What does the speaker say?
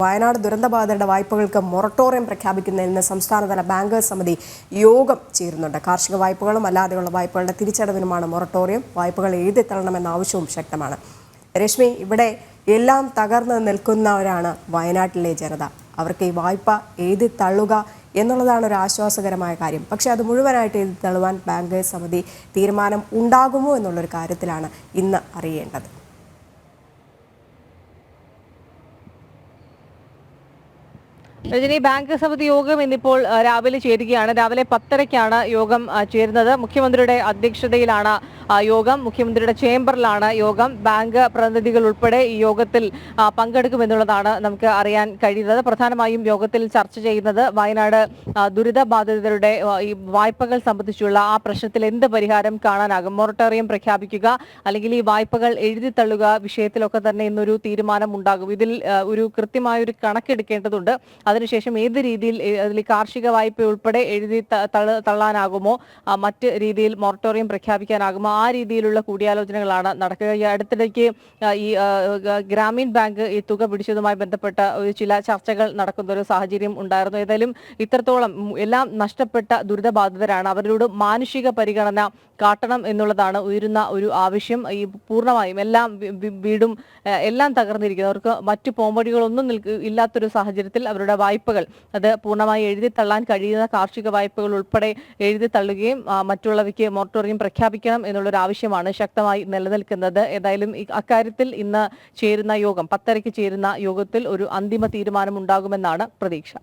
Wayanad ദുരന്തബാധിതരുടെ വായ്പകൾക്ക് moratorium പ്രഖ്യാപിക്കുന്നതിന് സംസ്ഥാനതല bankers സമിതി യോഗം ചേരുന്നുണ്ട്. കാർഷിക വായ്പകളും അല്ലാതെയുള്ള വായ്പകളുടെ തിരിച്ചടവിനുമാണ് മൊറട്ടോറിയം. വായ്പകൾ എഴുതിത്തള്ളണമെന്ന ആവശ്യവും ശക്തമാണ്. രശ്മി, ഇവിടെ എല്ലാം തകർന്ന് നിൽക്കുന്നവരാണ് വയനാട്ടിലെ ജനത. അവർക്ക് ഈ വായ്പ എഴുതിത്തള്ളുക എന്നുള്ളതാണ് ഒരു ആശ്വാസകരമായ കാര്യം. പക്ഷേ അത് മുഴുവനായിട്ട് എഴുതിത്തള്ളുവാൻ ബാങ്കേഴ്സ് സമിതി തീരുമാനം ഉണ്ടാകുമോ എന്നുള്ളൊരു കാര്യത്തിലാണ് ഇന്ന് അറിയേണ്ടത്. രജനി, ബാങ്ക് സമിതി യോഗം ഇന്നിപ്പോൾ രാവിലെ ചേരുകയാണ്. രാവിലെ 10:30-ക്കാണ് യോഗം ചേരുന്നത്. മുഖ്യമന്ത്രിയുടെ അധ്യക്ഷതയിലാണ് യോഗം. മുഖ്യമന്ത്രിയുടെ ചേംബറിലാണ് യോഗം. ബാങ്ക് പ്രതിനിധികൾ ഉൾപ്പെടെ ഈ യോഗത്തിൽ പങ്കെടുക്കുമെന്നുള്ളതാണ് നമുക്ക് അറിയാൻ കഴിയുന്നത്. പ്രധാനമായും യോഗത്തിൽ ചർച്ച ചെയ്യുന്നത് വയനാട് ദുരിതബാധിതരുടെ ഈ വായ്പകൾ സംബന്ധിച്ചുള്ള ആ പ്രശ്നത്തിൽ എന്ത് പരിഹാരം കാണാനാകും, മൊറട്ടോറിയം പ്രഖ്യാപിക്കുക അല്ലെങ്കിൽ ഈ വായ്പകൾ എഴുതിത്തള്ളുക വിഷയത്തിലൊക്കെ തന്നെ ഇന്നൊരു തീരുമാനം ഉണ്ടാകും. ഇതിൽ ഒരു കൃത്യമായൊരു കണക്കെടുക്കേണ്ടതുണ്ട്. അതിനുശേഷം ഏത് രീതിയിൽ അതിൽ കാർഷിക വായ്പ ഉൾപ്പെടെ എഴുതി തള്ളാനാകുമോ, മറ്റ് രീതിയിൽ മൊറട്ടോറിയം പ്രഖ്യാപിക്കാനാകുമോ, ആ രീതിയിലുള്ള കൂടിയാലോചനകളാണ് നടക്കുക. ഈ അടുത്തിടയ്ക്ക് ഈ ഗ്രാമീൺ ബാങ്ക് ഈ തുക പിടിച്ചതുമായി ബന്ധപ്പെട്ട ചില ചർച്ചകൾ നടക്കുന്ന ഒരു സാഹചര്യം ഉണ്ടായിരുന്നു. ഏതായാലും ഇത്രത്തോളം എല്ലാം നഷ്ടപ്പെട്ട ദുരിതബാധിതരാണ്. അവരോട് മാനുഷിക പരിഗണന കാട്ടണം എന്നുള്ളതാണ് ഉയരുന്ന ഒരു ആവശ്യം. ഈ പൂർണ്ണമായും എല്ലാം വീടും എല്ലാം തകർന്നിരിക്കുന്നവർക്ക് മറ്റു പോംവഴികളൊന്നും ഇല്ലാത്തൊരു സാഹചര്യത്തിൽ അവരുടെ വായ്പകൾ അത് പൂർണ്ണമായി എഴുതി തള്ളാൻ കഴിയുന്ന കാർഷിക വായ്പകൾ ഉൾപ്പെടെ എഴുതി തള്ളുകയും മറ്റുള്ളവയ്ക്ക് മൊറട്ടോറിയം പ്രഖ്യാപിക്കണം എന്നുള്ളൊരു ആവശ്യമാണ് ശക്തമായി നിലനിൽക്കുന്നത്. ഏതായാലും അക്കാര്യത്തിൽ ഇന്ന് ചേരുന്ന യോഗം 10:30-ക്ക് ചേരുന്ന യോഗത്തിൽ ഒരു അന്തിമ തീരുമാനം ഉണ്ടാകുമെന്നാണ് പ്രതീക്ഷ.